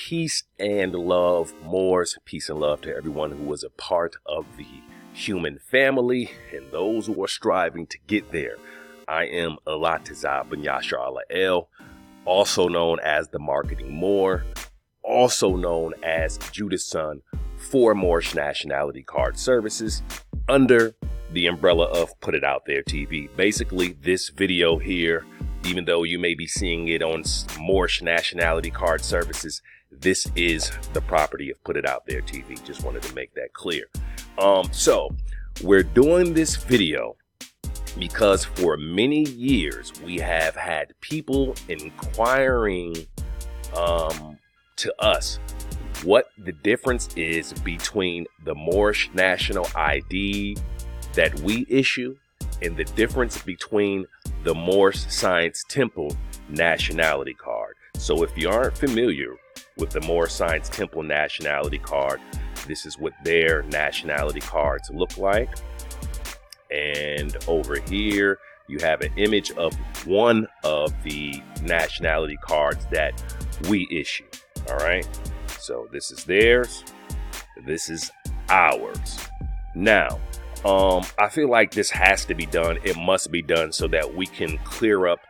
Peace and love, Moors. Peace and love to everyone who was a part of the human family and those who are striving to get there. I am Alatazar bin Yashar Al, also known as the Marketing Moor, also known as Judas' son for Moorish Nationality Card Services, under the umbrella of Put It Out There TV. Basically, this video here, even though you may be seeing it on Moorish Nationality Card Services, this is the property of Put It Out There TV. Just wanted to make that clear. So we're doing this video because for many years we have had people inquiring to us what the difference is between the Moorish National ID that we issue and the difference between the Moorish Science Temple Nationality Card. So if you aren't familiar with the Moorish Science Temple Nationality Card, this is what their nationality cards look like. And over here, you have an image of one of the nationality cards that we issue. All right. So this is theirs. This is ours. Now, I feel like this has to be done. It must be done so that we can clear up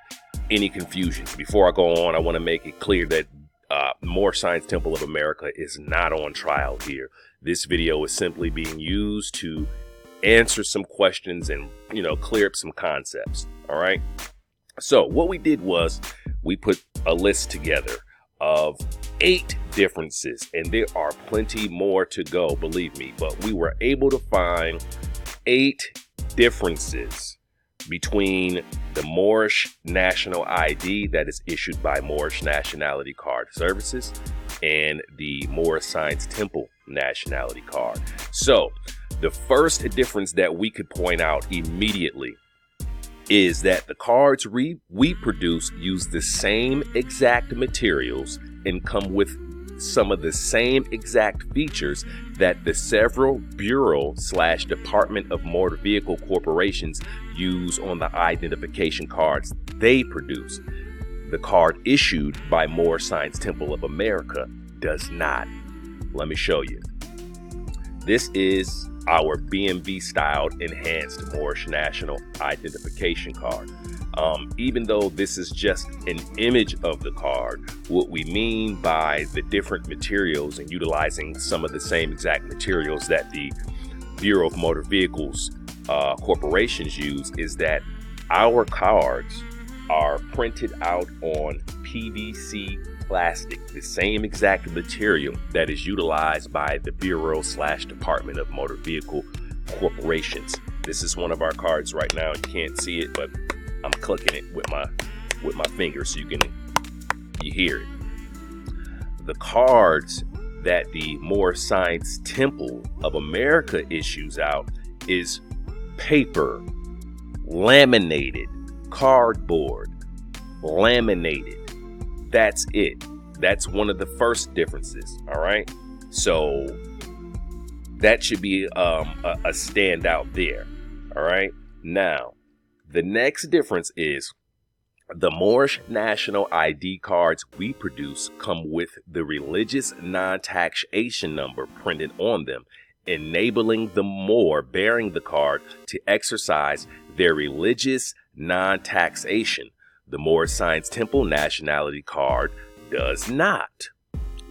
any confusions. Before I go on, I want to make it clear that Moorish Science Temple of America is not on trial here. This video is simply being used to answer some questions and, clear up some concepts. All right. So what we did was we put a list together of 8 differences, and there are plenty more to go, believe me, but we were able to find 8 differences between the Moorish National ID that is issued by Moorish Nationality Card Services and the Moorish Science Temple Nationality Card. So the first difference that we could point out immediately is that the cards we produce use the same exact materials and come with some of the same exact features that the several Bureau/Department of Motor Vehicle Corporations use on the identification cards they produce. The card issued by Moorish Science Temple of America does not. Let me show you. This is our BMV styled enhanced Moorish National Identification Card. Even though this is just an image of the card, what we mean by the different materials and utilizing some of the same exact materials that the Bureau of Motor Vehicles corporations use is that our cards are printed out on PVC plastic, the same exact material that is utilized by the Bureau/Department of Motor Vehicle Corporations. This is one of our cards right now. You can't see it, but I'm clicking it with my finger so you hear it. The cards that the Moorish Science Temple of America issues out is paper, laminated, cardboard, laminated. That's it. That's one of the first differences. All right. So that should be a standout there. All right. Now, the next difference is the Moorish National ID cards we produce come with the religious non-taxation number printed on them, enabling the Moor bearing the card to exercise their religious non-taxation. The Moorish Science Temple Nationality Card does not.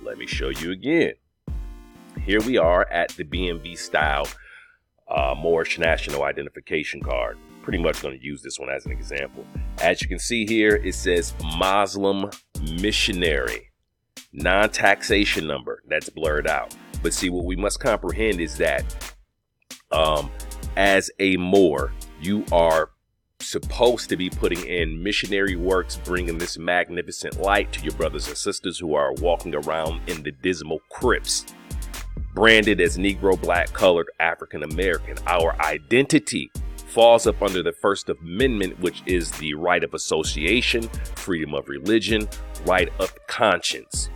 Let me show you again. Here we are at the BMV style Moorish National Identification Card. Pretty much going to use this one as an example. As you can see here, it says Muslim missionary, non-taxation number. That's blurred out. But see, what we must comprehend is that as a Moor, you are supposed to be putting in missionary works, bringing this magnificent light to your brothers and sisters who are walking around in the dismal crypts, branded as Negro, Black, Colored, African American. Our identity falls up under the First Amendment, which is the right of association, freedom of religion, right of conscience.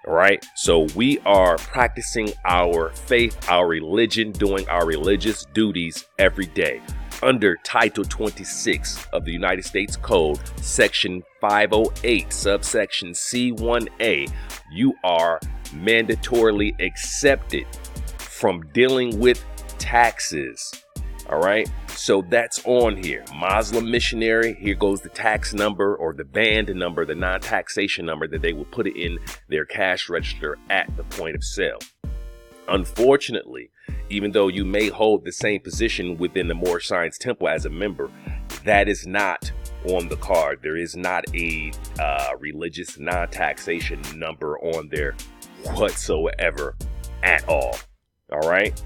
All right. So we are practicing our faith, our religion, doing our religious duties every day. under Title 26 of the United States Code, Section 508, subsection C1A, you are mandatorily accepted from dealing with taxes. All right, so that's on here. Muslim missionary, here goes the tax number or the band number, the non-taxation number that they will put it in their cash register at the point of sale. Unfortunately, even though you may hold the same position within the Moorish Science Temple as a member, that is not on the card. There is not a religious non-taxation number on there whatsoever at all. All right.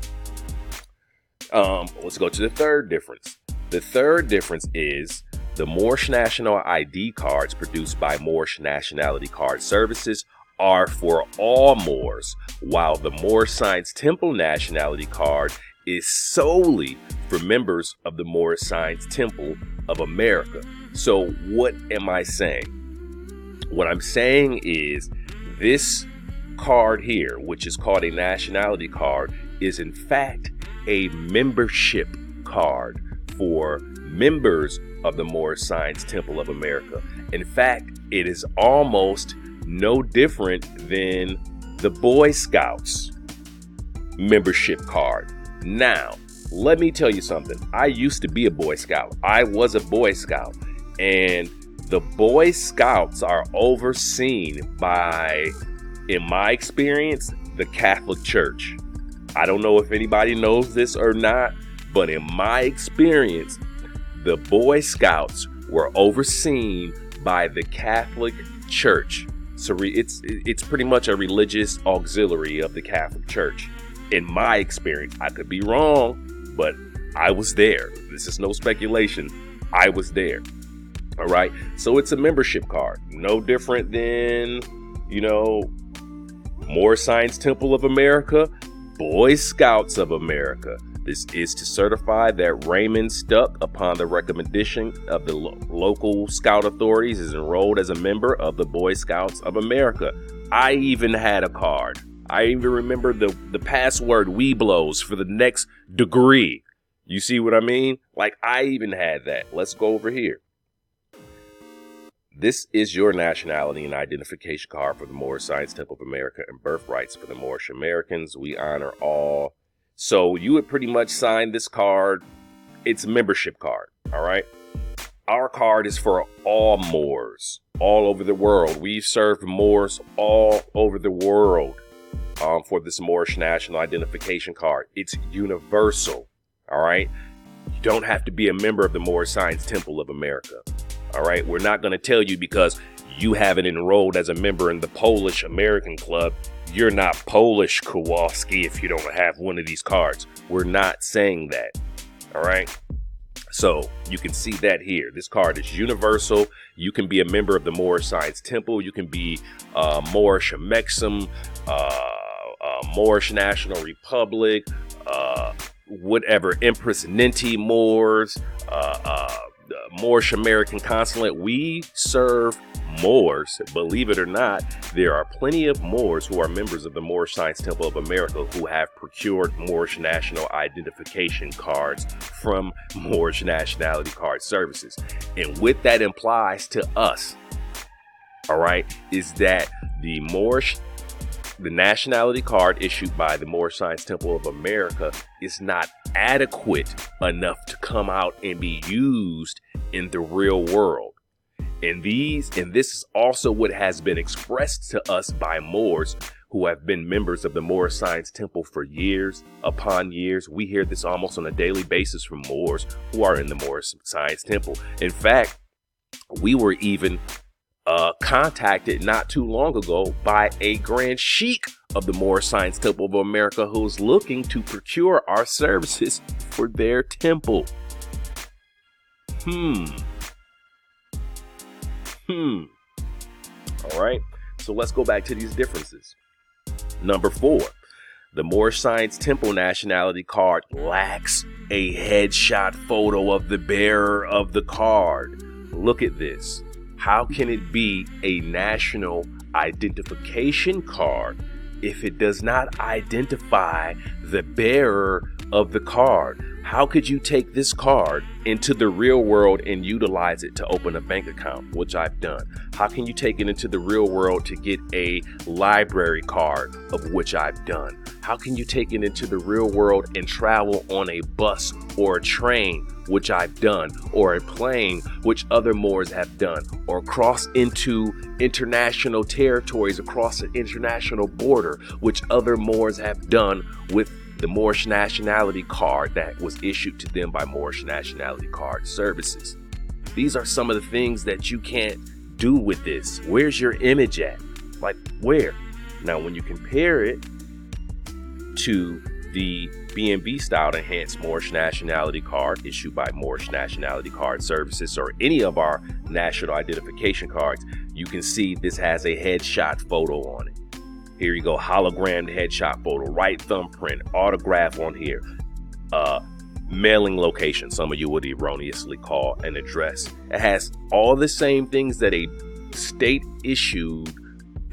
Let's go to the third difference. The third difference is the Moorish National ID cards produced by Moorish Nationality Card Services are for all Moors, while the Moorish Science Temple Nationality Card is solely for members of the Moorish Science Temple of America. So what am I saying? What I'm saying is this card here, which is called a nationality card, is in fact a membership card for members of the Moorish Science Temple of America. In fact, it is almost no different than the Boy Scouts membership card. Now, let me tell you something. I used to be a Boy Scout. I was a Boy Scout, and the Boy Scouts are overseen by, in my experience, the Catholic Church. I don't know if anybody knows this or not, but in my experience, the Boy Scouts were overseen by the Catholic Church. So it's pretty much a religious auxiliary of the Catholic Church. In my experience, I could be wrong, but I was there. This is no speculation. I was there. All right. So it's a membership card. No different than, Moorish Science Temple of America, Boy Scouts of America. This is to certify that Raymond Stuck, upon the recommendation of the local scout authorities, is enrolled as a member of the Boy Scouts of America. I even had a card. I even remember the password Weeblos for the next degree. You see what I mean? Like, I even had that. Let's go over here. This is your nationality and identification card for the Moorish Science Temple of America and birthrights for the Moorish Americans. We honor all. So you would pretty much sign this card. It's a membership card. All right. Our card is for all Moors all over the world. We've served Moors all over the world for this Moorish National Identification Card. It's universal. All right. You don't have to be a member of the Moorish Science Temple of America. All right. We're not going to tell you because you haven't enrolled as a member in the Polish American Club. You're not Polish, Kowalski, if you don't have one of these cards. We're not saying that. All right. So you can see that here. This card is universal. You can be a member of the Moorish Science Temple. You can be Moorish Mexim, Moorish National Republic, whatever, Empress Ninti Moors, Moorish American Consulate. We serve Moors. Believe it or not, there are plenty of Moors who are members of the Moorish Science Temple of America who have procured Moorish National Identification Cards from Moorish Nationality Card Services. And what that implies to us, all right, is that the nationality card issued by the Moorish Science Temple of America is not adequate enough to come out and be used in the real world. And this is also what has been expressed to us by Moors who have been members of the Moorish Science Temple for years upon years. We hear this almost on a daily basis from Moors who are in the Moorish Science Temple. In fact, we were even contacted not too long ago by a Grand Sheik of the Moorish Science Temple of America who's looking to procure our services for their temple. All right, so let's go back to these differences. Number 4, the Moorish Science Temple Nationality Card lacks a headshot photo of the bearer of the card. Look at this. How can it be a national identification card if it does not identify the bearer of the card? How could you take this card into the real world and utilize it to open a bank account, which I've done? How can you take it into the real world to get a library card, of which I've done? How can you take it into the real world and travel on a bus or a train, which I've done, or a plane, which other Moors have done, or cross into international territories across an international border, which other Moors have done with the Moorish Nationality Card that was issued to them by Moorish Nationality Card Services? These are some of the things that you can't do with this. Where's your image at? Like, where? Now, when you compare it to the B&B style enhanced Moorish Nationality Card issued by Moorish Nationality Card Services, or any of our national identification cards, you can see this has a headshot photo on it. Here you go, hologrammed headshot photo, right thumbprint, autograph on here, mailing location, some of you would erroneously call an address. It has all the same things that a state issued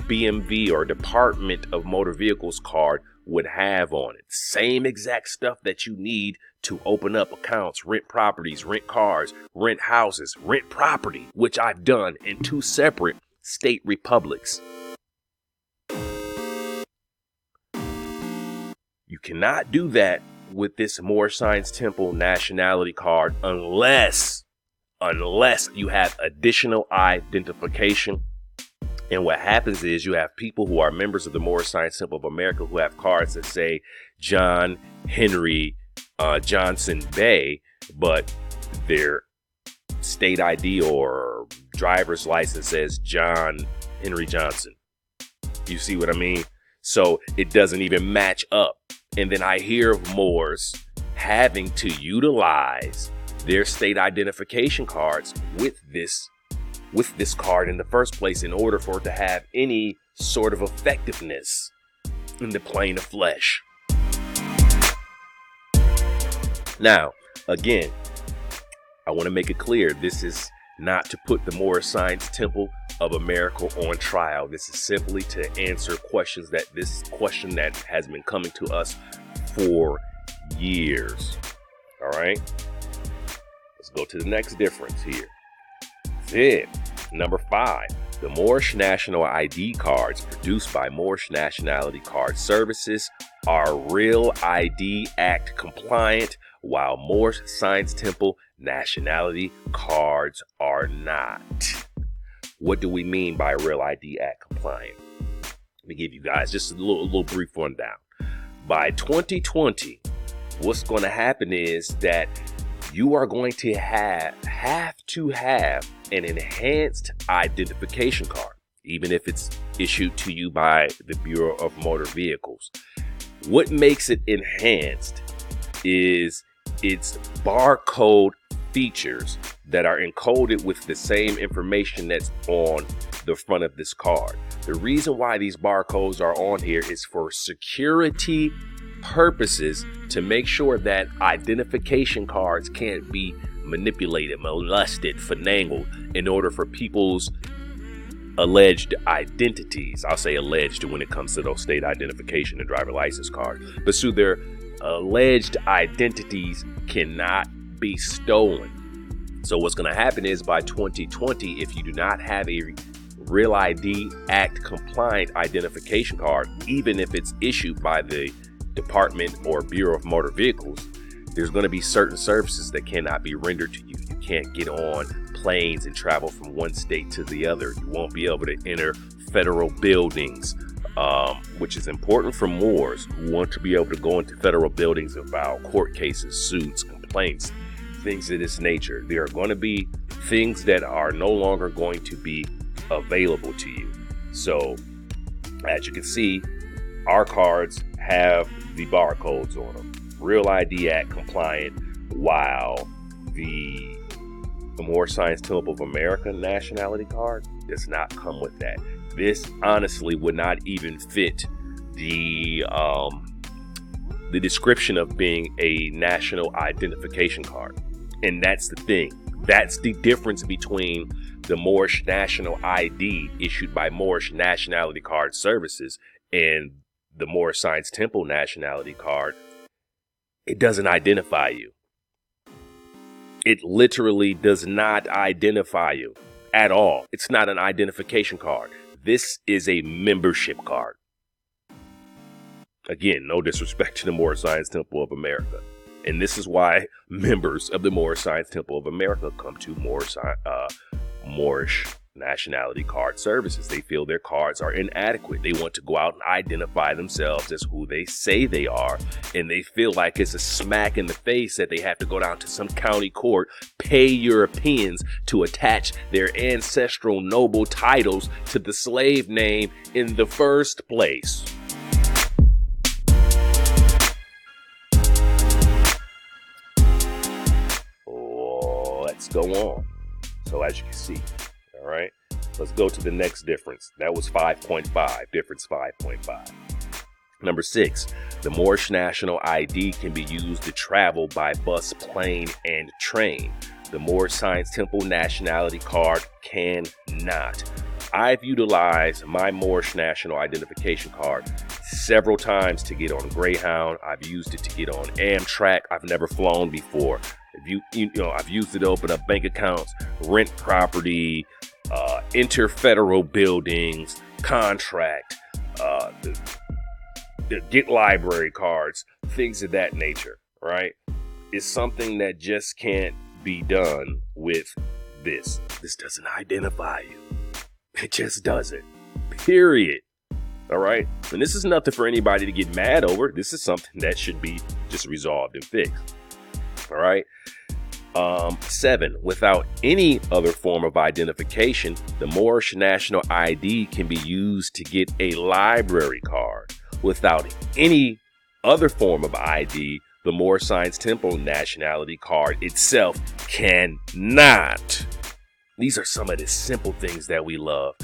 BMV or Department of Motor Vehicles card would have on it. Same exact stuff that you need to open up accounts, rent properties, rent cars, rent houses, rent property, which I've done in 2 separate state republics. You cannot do that with this Moorish Science Temple nationality card unless you have additional identification. And what happens is you have people who are members of the Moorish Science Temple of America who have cards that say John Henry Johnson Bay, but their state ID or driver's license says John Henry Johnson. You see what I mean? So it doesn't even match up. And then I hear of Moors having to utilize their state identification cards with this card in the first place in order for it to have any sort of effectiveness in the plane of flesh. Now, again, I want to make it clear, this is not to put the Moorish Science Temple of America on trial. This is simply to answer questions that has been coming to us for years. All right, let's go to the next difference here. Then, number 5, the Moorish National ID cards produced by Moorish Nationality Card Services are Real ID Act compliant, while Moorish Science Temple nationality cards are not. What do we mean by Real ID Act compliant? Let me give you guys just a little brief rundown. By 2020, what's going to happen is that you are going to have to have an enhanced identification card, even if it's issued to you by the Bureau of Motor Vehicles. What makes it enhanced is its barcode features that are encoded with the same information that's on the front of this card. The reason why these barcodes are on here is for security purposes, to make sure that identification cards can't be manipulated, molested, finagled in order for people's alleged identities. I'll say alleged when it comes to those state identification and driver license cards. But so their alleged identities cannot be stolen. So what's going to happen is by 2020, if you do not have a Real ID Act compliant identification card, even if it's issued by the Department or Bureau of Motor Vehicles, there's going to be certain services that cannot be rendered to you. You can't get on planes and travel from one state to the other. You won't be able to enter federal buildings, which is important for Moors who want to be able to go into federal buildings and file court cases, suits, complaints, things of this nature. There are going to be things that are no longer going to be available to you. So, as you can see, our cards have the barcodes on them. Real ID Act compliant, while the Moorish Science Temple of America nationality card does not come with that. This honestly would not even fit the description of being a national identification card. And that's the thing. That's the difference between the Moorish National ID issued by Moorish Nationality Card Services and the Moorish Science Temple nationality card. It doesn't identify you. It literally does not identify you at all. It's not an identification card. This is a membership card. Again, no disrespect to the Moorish Science Temple of America. And this is why members of the Moorish Science Temple of America come to Moorish Nationality Card Services. They feel their cards are inadequate. They want to go out and identify themselves as who they say they are. And they feel like it's a smack in the face that they have to go down to some county court, pay Europeans to attach their ancestral noble titles to the slave name in the first place. Let's go on. So as you can see, all right, let's go to the next difference. That was 5.5, difference 5.5. Number 6, the Moorish National ID can be used to travel by bus, plane, and train. The Moorish Science Temple Nationality Card cannot. I've utilized my Moorish National Identification Card several times to get on Greyhound. I've used it to get on Amtrak. I've never flown before. I've used it to open up bank accounts, rent property, enter federal buildings, contract, get library cards, things of that nature, right? It's something that just can't be done with this. This doesn't identify you. It just doesn't. Period. All right? And this is nothing for anybody to get mad over. This is something that should be just resolved and fixed. All right. 7, without any other form of identification, the Moorish National ID can be used to get a library card. Without any other form of ID, the Moorish Science Temple Nationality Card itself cannot. These are some of the simple things that we love.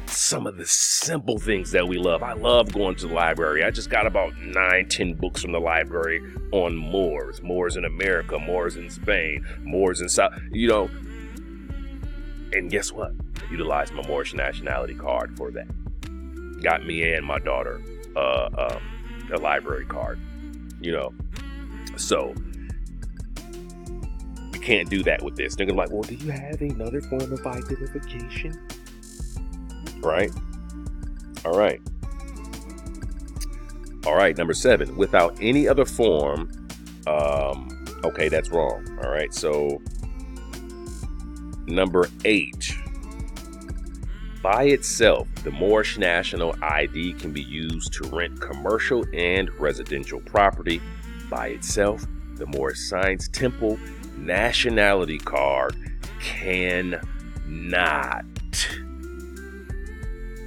Some of the simple things that we love. I love going to the library. I just got about 9-10 books from the library on Moors. Moors in America, Moors in Spain, Moors in South, And guess what? I utilized my Moorish Nationality Card for that. Got me and my daughter a library card, So we can't do that with this. They're gonna be like, well, do you have another form of identification? Right? All right. Number 7, without any other form. Okay, that's wrong. All right. So number 8, by itself, the Moorish National ID can be used to rent commercial and residential property. By itself, the Moorish Science Temple Nationality Card cannot.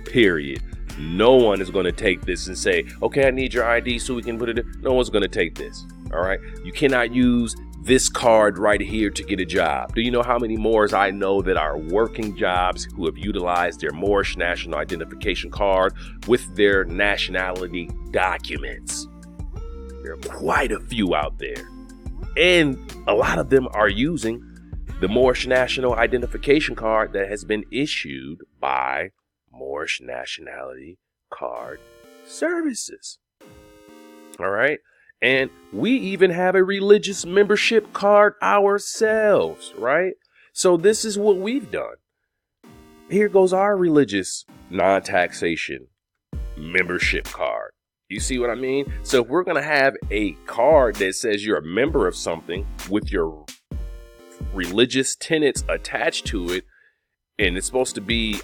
Period. No one is going to take this and say, okay, I need your ID so we can put it in. No one's going to take this. All right. You cannot use this card right here to get a job. Do you know how many Moors I know that are working jobs who have utilized their Moorish National Identification Card with their nationality documents? There are quite a few out there. And a lot of them are using the Moorish National Identification Card that has been issued by Moorish Nationality Card Services. All right. And we even have a religious membership card ourselves, right? So this is what we've done. Here goes our religious non-taxation membership card. You see what I mean? So if we're going to have a card that says you're a member of something with your religious tenets attached to it, and it's supposed to be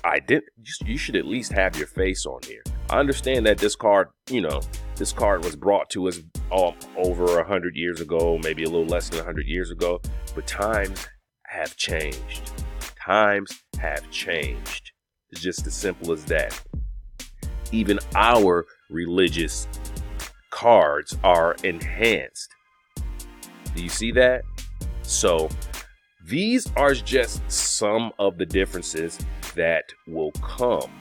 you should at least have your face on here. I understand that this card, this card was brought to us over 100 years ago, maybe a little less than 100 years ago, but times have changed. Times have changed. It's just as simple as that. Even our religious cards are enhanced. Do you see that? So these are just some of the differences that will come.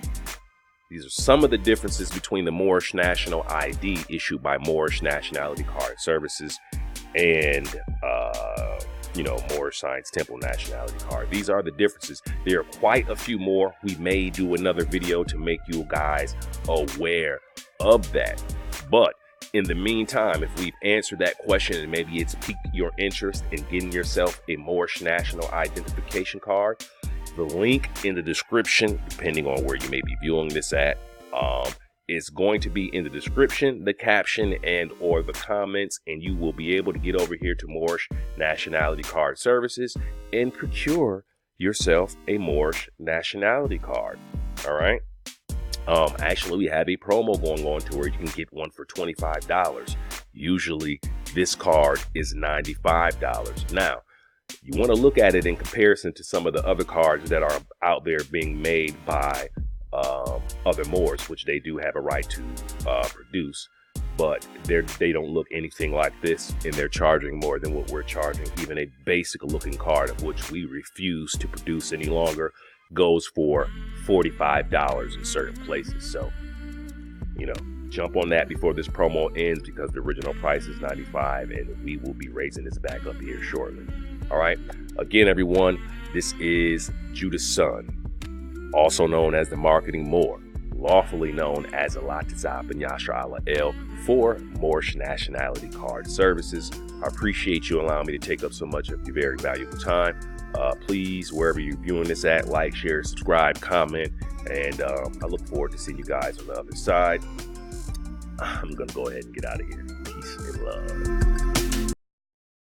These are some of the differences between the Moorish National ID issued by Moorish Nationality Card Services and, Moorish Science Temple Nationality Card. These are the differences. There are quite a few more. We may do another video to make you guys aware of that. But In the meantime, if we've answered that question and maybe it's piqued your interest in getting yourself a Moorish National Identification Card, the link in the description, depending on where you may be viewing this at, is going to be in the description, the caption, and or the comments, and you will be able to get over here to Moorish Nationality Card Services and procure yourself a Moorish Nationality Card. All right. Actually, we have a promo going on to where you can get one for $25. Usually this card is $95. Now, you want to look at it in comparison to some of the other cards that are out there being made by other Moors, which they do have a right to produce, but they don't look anything like this, and they're charging more than what we're charging. Even a basic looking card, of which we refuse to produce any longer, goes for $45 in certain places. So, you know, jump on that before this promo ends, because the original price is $95, and we will be raising this back up here shortly. All right. Again, everyone, this is Judah's son, also known as the Marketing Moor, lawfully known as Alatazah bin Yashar Allah El, for Moorish Nationality Card Services. I appreciate you allowing me to take up so much of your very valuable time. Please, wherever you're viewing this at, like, share, subscribe, comment, and I look forward to seeing you guys on the other side. I'm going to go ahead and get out of here. Peace and love.